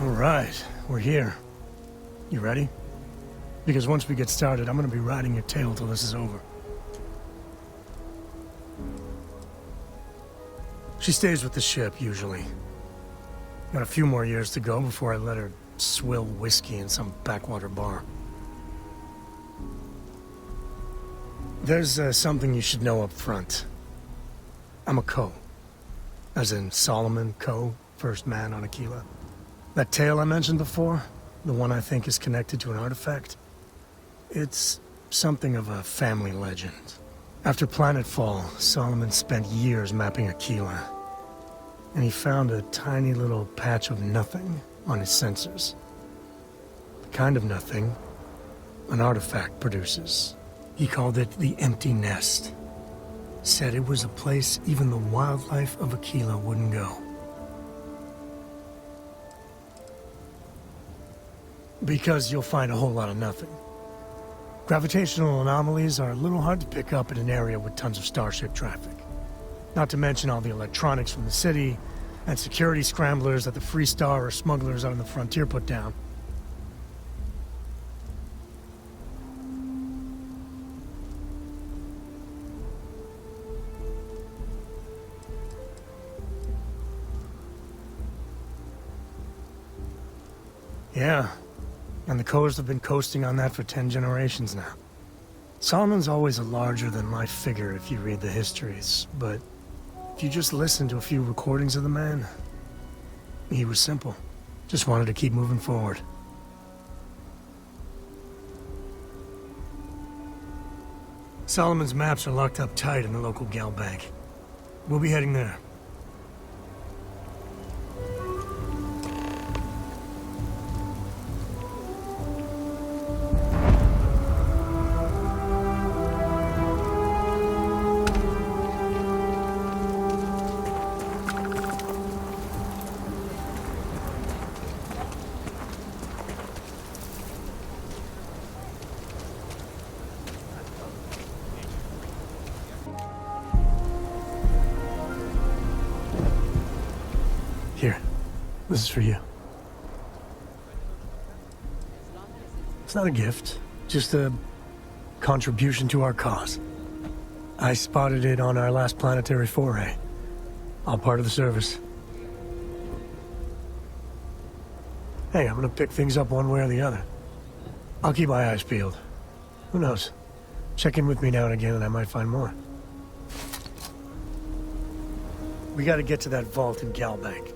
All right, we're here. You ready? Because once we get started, I'm gonna be riding your tail till this is over. She stays with the ship, usually. Got a few more years to go before I let her swill whiskey in some backwater bar. There's something you should know up front. I'm a Co. As in Solomon Co., first man on Akila. That tale I mentioned before, the one I think is connected to an artifact, it's something of a family legend. After Planetfall, Solomon spent years mapping Akila, and he found a tiny little patch of nothing on his sensors. The kind of nothing an artifact produces. He called it the Empty Nest. Said it was a place even the wildlife of Akila wouldn't go. Because you'll find a whole lot of nothing. Gravitational anomalies are a little hard to pick up in an area with tons of starship traffic. Not to mention all the electronics from the city, and security scramblers that the Free Star or smugglers out on the frontier put down. Yeah. And the Coast have been coasting on that for 10 generations now. Solomon's always a larger-than-life figure if you read the histories, but if you just listen to a few recordings of the man, he was simple. Just wanted to keep moving forward. Solomon's maps are locked up tight in the local gal bank. We'll be heading there. Here, this is for you. It's not a gift, just a contribution to our cause. I spotted it on our last planetary foray. All part of the service. Hey, I'm gonna pick things up one way or the other. I'll keep my eyes peeled. Who knows? Check in with me now and again and I might find more. We gotta get to that vault in Galbank.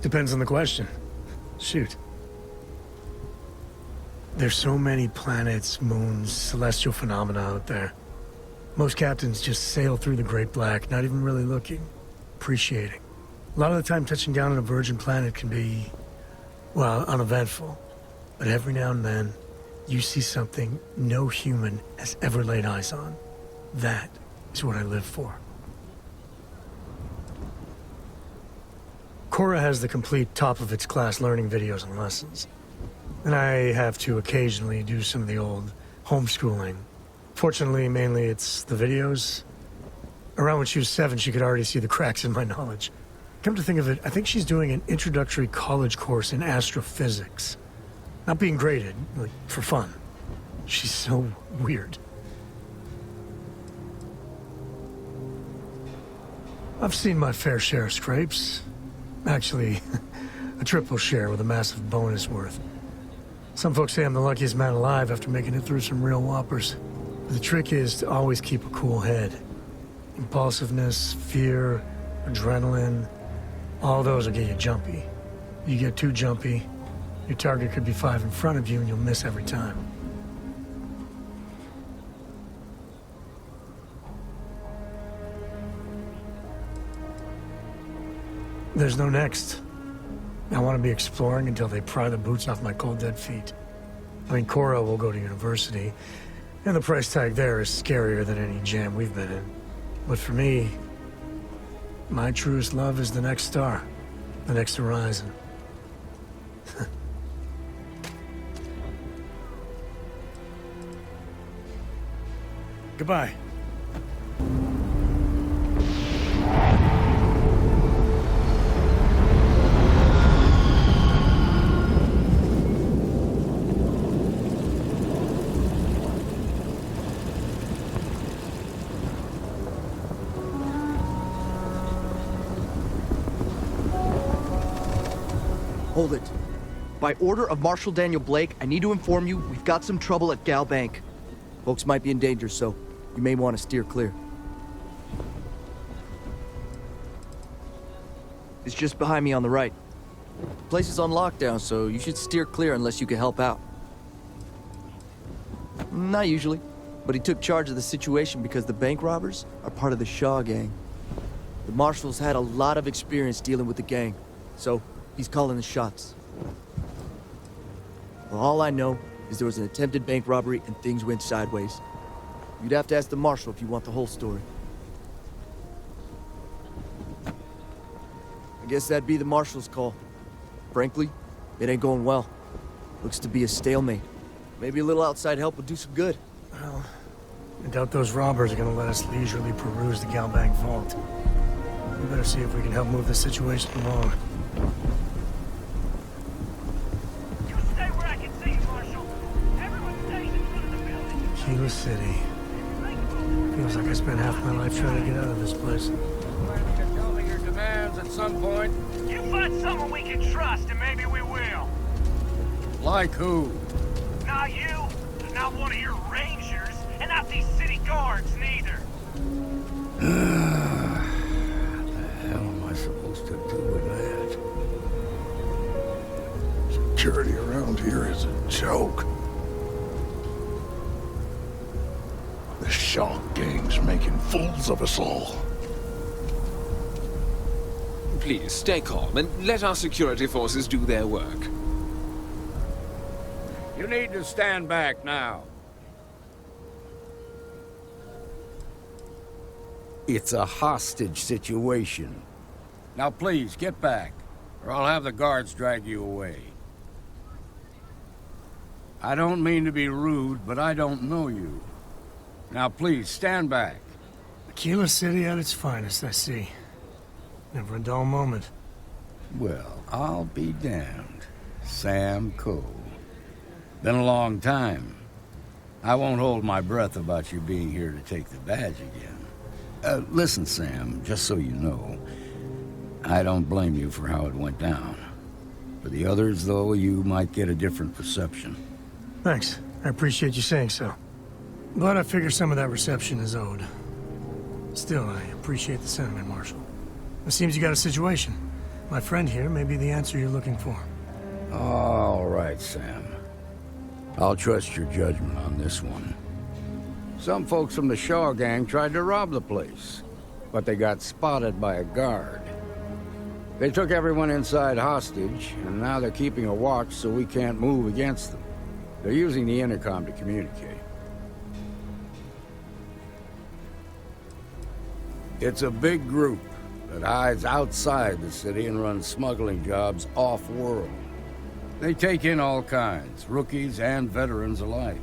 Depends on the question. Shoot. There's so many planets, moons, celestial phenomena out there. Most captains just sail through the Great Black, not even really looking, appreciating. A lot of the time touching down on a virgin planet can be, well, uneventful. But every now and then, you see something no human has ever laid eyes on. That is what I live for. Cora has the complete top-of-its-class learning videos and lessons. And I have to occasionally do some of the old homeschooling. Fortunately, mainly it's the videos. Around when she was 7, she could already see the cracks in my knowledge. Come to think of it, I think she's doing an introductory college course in astrophysics. Not being graded, like, for fun. She's so weird. I've seen my fair share of scrapes. Actually, a triple share with a massive bonus worth. Some folks say I'm the luckiest man alive after making it through some real whoppers. But the trick is to always keep a cool head. Impulsiveness, fear, adrenaline, all those will get you jumpy. You get too jumpy, your target could be 5 in front of you and you'll miss every time. There's no next. I want to be exploring until they pry the boots off my cold dead feet. I mean, Cora will go to university, and the price tag there is scarier than any jam we've been in. But for me, my truest love is the next star, the next horizon. Goodbye. Hold it. By order of Marshal Daniel Blake, I need to inform you we've got some trouble at Gal Bank. Folks might be in danger, so you may want to steer clear. It's just behind me on the right. The place is on lockdown, so you should steer clear unless you can help out. Not usually, but he took charge of the situation because the bank robbers are part of the Shaw gang. The Marshal's had a lot of experience dealing with the gang, so he's calling the shots. Well, all I know is there was an attempted bank robbery and things went sideways. You'd have to ask the Marshal if you want the whole story. I guess that'd be the Marshal's call. Frankly, it ain't going well. Looks to be a stalemate. Maybe a little outside help would do some good. Well, I doubt those robbers are gonna let us leisurely peruse the Galbank vault. We better see if we can help move the situation along. You stay where I can see you, Marshal. Everyone stays in front of the building. Akila City. Feels like I spent half my life trying to get out of this place. Planning to tell me your demands at some point? You find someone we can trust, and maybe we will. Like who? Not you, not one of your rangers, and not these city guards, neither. The hell am I supposed to do with that? Security around here is a joke. The Shaw gang's making fools of us all. Please, stay calm and let our security forces do their work. You need to stand back now. It's a hostage situation. Now please, get back, or I'll have the guards drag you away. I don't mean to be rude, but I don't know you. Now please, stand back. Akila City at its finest, I see. Never a dull moment. Well, I'll be damned. Sam Coe. Been a long time. I won't hold my breath about you being here to take the badge again. Listen, Sam, just so you know, I don't blame you for how it went down. For the others, though, you might get a different perception. Thanks. I appreciate you saying so. But I figure some of that reception is owed. Still, I appreciate the sentiment, Marshal. It seems you got a situation. My friend here may be the answer you're looking for. All right, Sam. I'll trust your judgment on this one. Some folks from the Shaw gang tried to rob the place, but they got spotted by a guard. They took everyone inside hostage, and now they're keeping a watch so we can't move against them. They're using the intercom to communicate. It's a big group that hides outside the city and runs smuggling jobs off-world. They take in all kinds, rookies and veterans alike.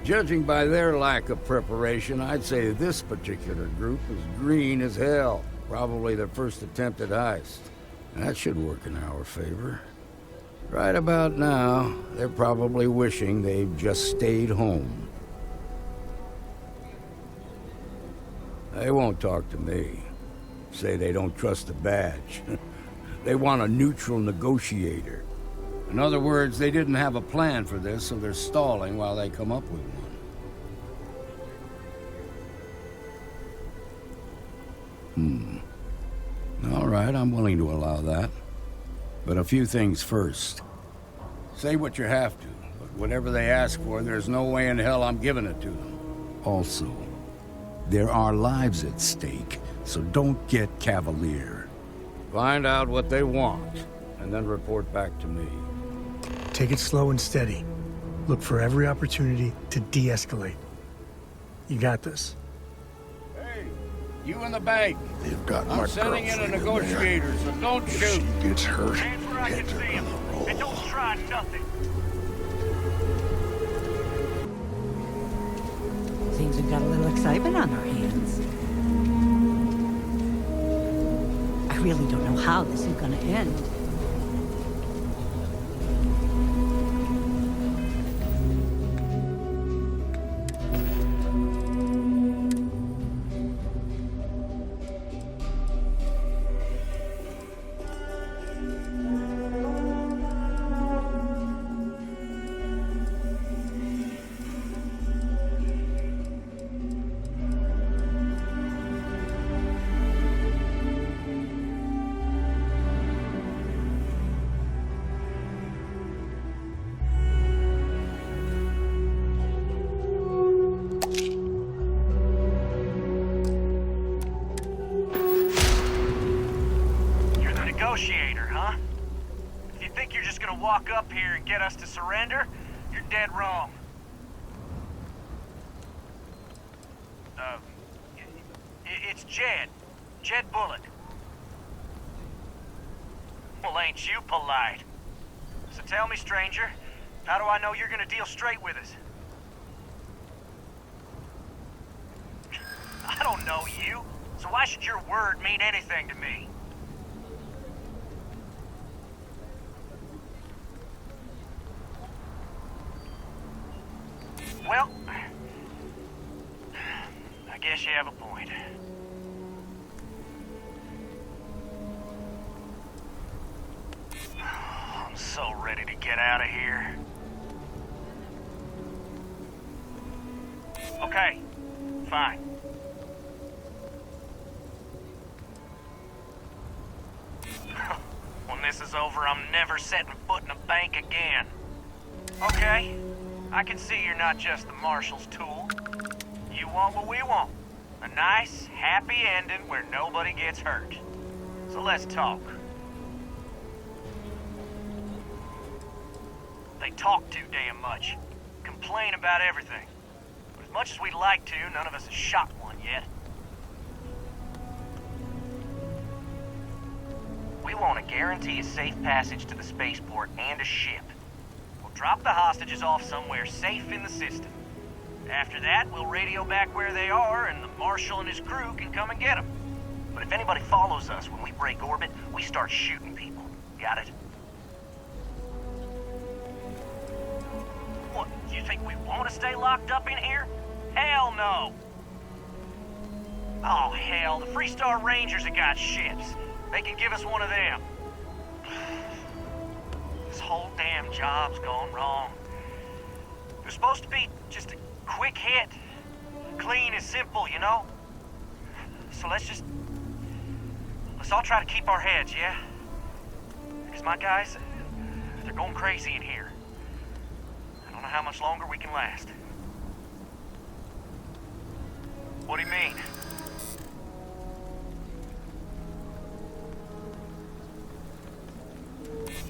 Judging by their lack of preparation, I'd say this particular group is green as hell. Probably their first attempt at heist. That should work in our favor. Right about now, they're probably wishing they'd just stayed home. They won't talk to me. Say they don't trust the badge. They want a neutral negotiator. In other words, they didn't have a plan for this, so they're stalling while they come up with one. All right, I'm willing to allow that. But a few things first. Say what you have to, but whatever they ask for, there's no way in hell I'm giving it to them. Also, there are lives at stake, so don't get cavalier. Find out what they want, and then report back to me. Take it slow and steady. Look for every opportunity to de-escalate. You got this. Hey, you in the bank. They've got my I'm sending in a girlfriend negotiator, so don't If shoot. she gets hurt, Hands where I can head see her him, on the roll. and don't try nothing. Seems we've got a little excitement on our hands. I really don't know how this is gonna end. negotiator, huh? If you think you're just gonna walk up here and get us to surrender, you're dead wrong. It's Jed. Jed Bullock. Well, ain't you polite? So tell me, stranger, how do I know you're gonna deal straight with us? I don't know you, so why should your word mean anything to me? Well, I guess you have a point. I'm so ready to get out of here. Okay, fine. When this is over, I'm never setting foot in a bank again. Okay, I can see you're not just the marshal's tool. You want what we want. A nice, happy ending where nobody gets hurt. So let's talk. They talk too damn much. Complain about everything. But as much as we'd like to, none of us has shot one yet. We want to guarantee a safe passage to the spaceport and a ship. We'll drop the hostages off somewhere safe in the system. After that, we'll radio back where they are, and the Marshal and his crew can come and get them. But if anybody follows us when we break orbit, we start shooting people. Got it? What, you think we want to stay locked up in here? Hell no! Oh, hell, the Freestar Rangers have got ships. They can give us one of them. This whole damn job's gone wrong. It was supposed to be just a quick hit. Clean and simple, you know? So let's all try to keep our heads, yeah? Because my guys, they're going crazy in here. I don't know how much longer we can last. What do you mean?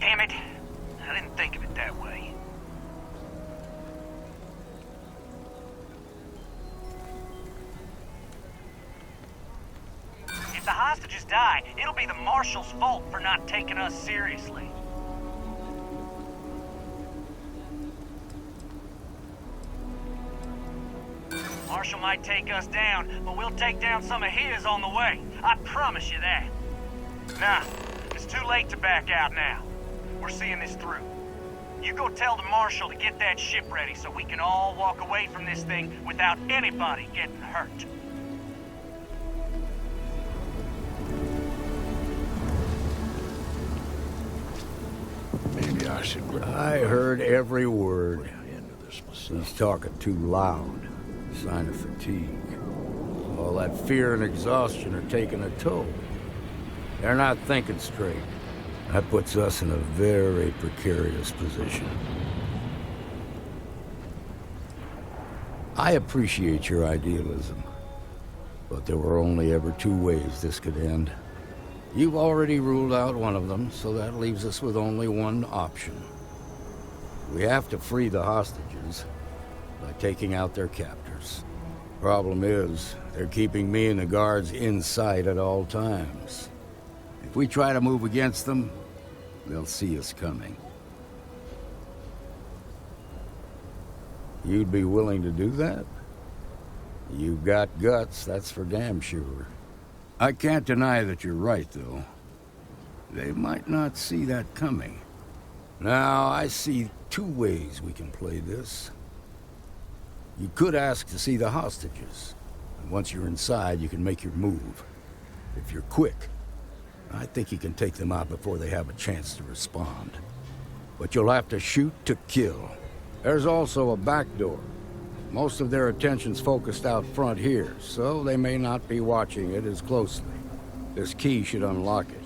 Damn it! I didn't think of it that way. If the hostages die, it'll be the Marshal's fault for not taking us seriously. Marshal might take us down, but we'll take down some of his on the way. I promise you that. Nah, it's too late to back out now. We're seeing this through. You go tell the Marshal to get that ship ready so we can all walk away from this thing without anybody getting hurt. Maybe I should... I heard every word. into this myself. He's talking too loud. Sign of fatigue. All that fear and exhaustion are taking a toll. They're not thinking straight. That puts us in a very precarious position. I appreciate your idealism, but there were only ever two ways this could end. You've already ruled out one of them, so that leaves us with only one option. We have to free the hostages by taking out their captors. Problem is, they're keeping me and the guards in sight at all times. If we try to move against them, they'll see us coming. You'd be willing to do that? You've got guts, that's for damn sure. I can't deny that you're right, though. They might not see that coming. Now, I see two ways we can play this. You could ask to see the hostages. And once you're inside, you can make your move. If you're quick, I think you can take them out before they have a chance to respond. But you'll have to shoot to kill. There's also a back door. Most of their attention's focused out front here, so they may not be watching it as closely. This key should unlock it.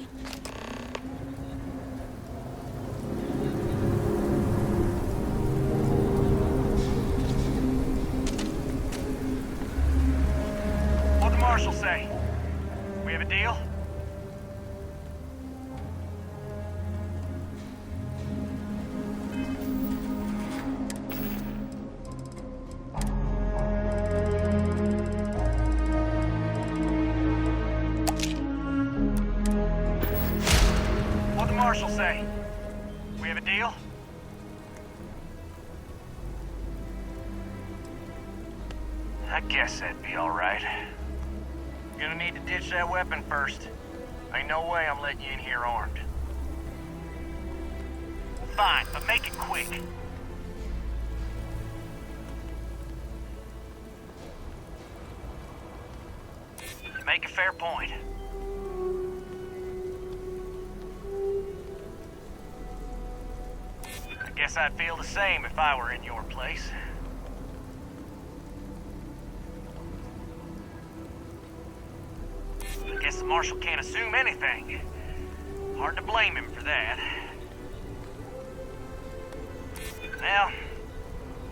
What'd the Marshal say? We have a deal? Marshal say? We have a deal? I guess that'd be alright. Gonna need to ditch that weapon first. Ain't no way I'm letting you in here armed. Fine, but make it quick. Make a fair point. I guess I'd feel the same if I were in your place. I guess the Marshal can't assume anything. Hard to blame him for that. Well,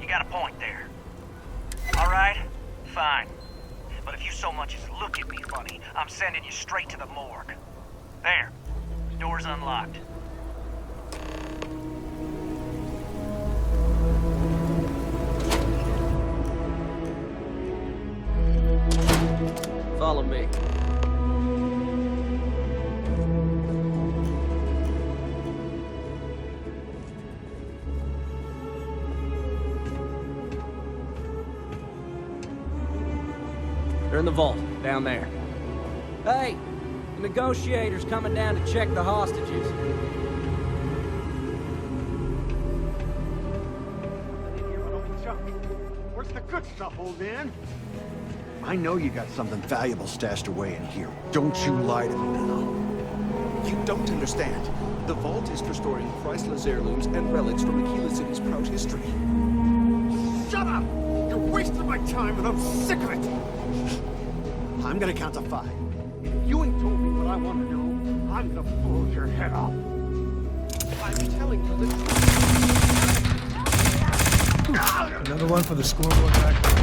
you got a point there. Alright, fine. But if you so much as look at me funny, I'm sending you straight to the morgue. There. Door's unlocked. Follow me. They're in the vault, down there. Hey! The negotiator's coming down to check the hostages. Where's the good stuff, old man? I know you got something valuable stashed away in here. Don't you lie to me now. You don't understand. The vault is for storing priceless heirlooms and relics from Akila City's proud history. Shut up! You're wasting my time and I'm sick of it! I'm gonna count to 5. If you ain't told me what I want to know, I'm gonna blow your head off. I'm telling you the truth. Another one for the scoreboard back there.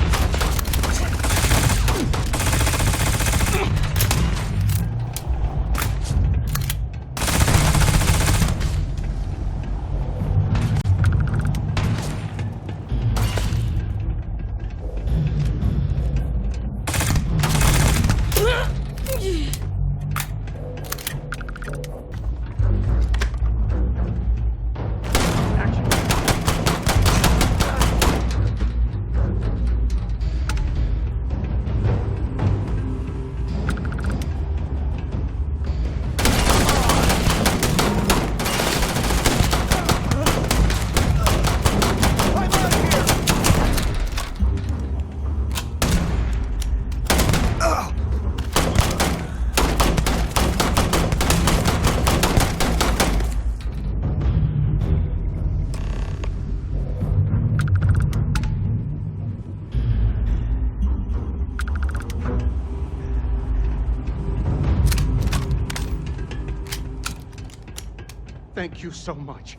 Thank you so much.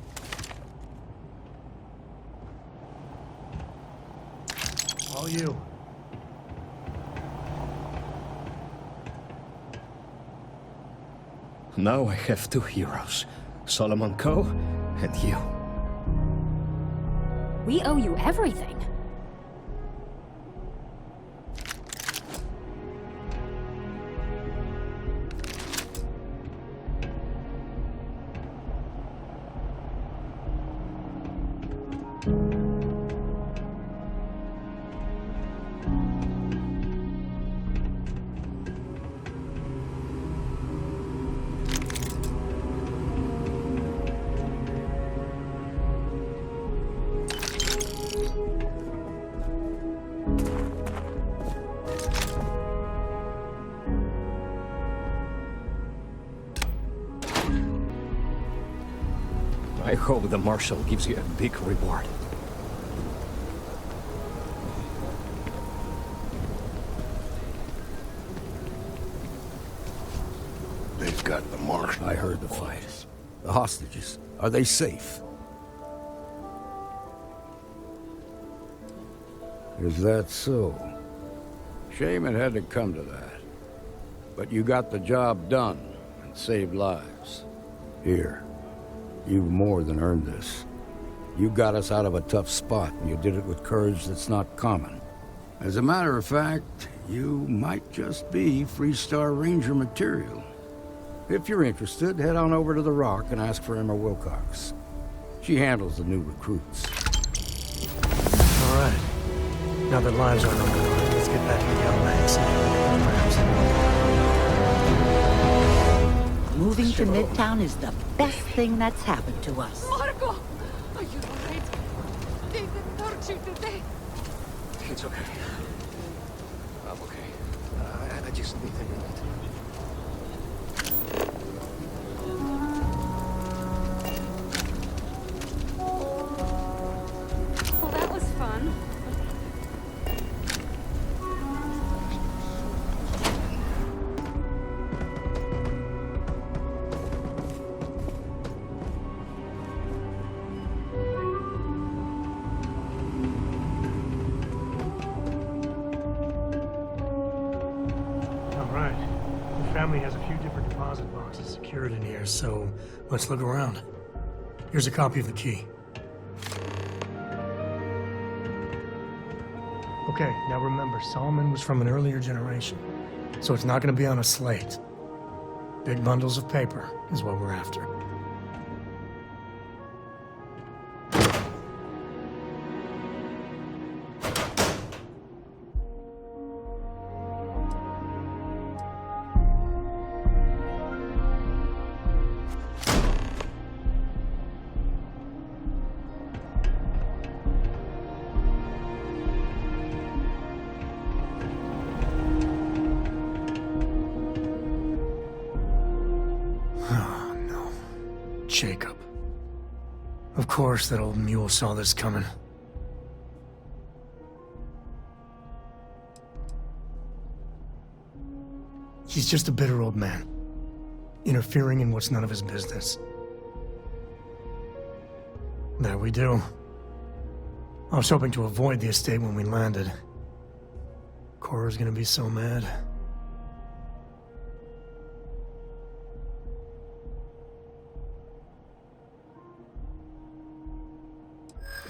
All you. Now I have 2 heroes, Solomon Coe and you. We owe you everything. I hope the Marshal gives you a big reward. They've got the Marshal. I heard the fight. The hostages, are they safe? Is that so? Shame it had to come to that. But you got the job done and saved lives. Here, you've more than earned this. You got us out of a tough spot, and you did it with courage that's not common. As a matter of fact, you might just be Freestar Ranger material. If you're interested, head on over to the Rock and ask for Emma Wilcox. She handles the new recruits. All right. Now that lives are on the line, let's get back to the Outlands. Moving to Midtown is the best thing that's happened to us. Marco! Are you alright? They didn't hurt you, did they? It's okay. I'm okay. I just need a minute. Well, that was fun. Family has a few different deposit boxes secured in here, so let's look around. Here's a copy of the key. Okay, now remember, Solomon was from an earlier generation, so it's not going to be on a slate. Big bundles of paper is what we're after. Jacob. Of course that old mule saw this coming. He's just a bitter old man, interfering in what's none of his business. There we do. I was hoping to avoid the estate when we landed. Cora's gonna be so mad.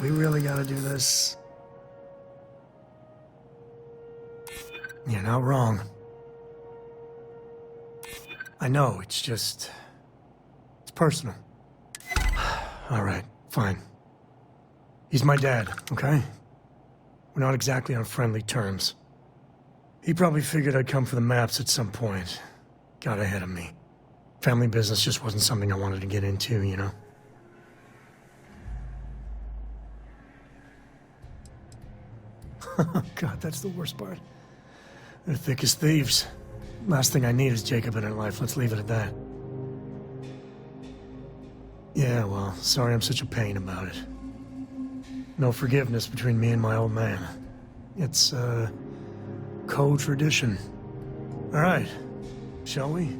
We really gotta do this? You're not wrong. I know, it's just... it's personal. All right, fine. He's my dad, okay? We're not exactly on friendly terms. He probably figured I'd come for the maps at some point. Got ahead of me. Family business just wasn't something I wanted to get into, you know? God, that's the worst part. They're thick as thieves. Last thing I need is Jacob in her life. Let's leave it at that. Yeah, well, sorry I'm such a pain about it. No forgiveness between me and my old man. It's, co-tradition. All right, shall we?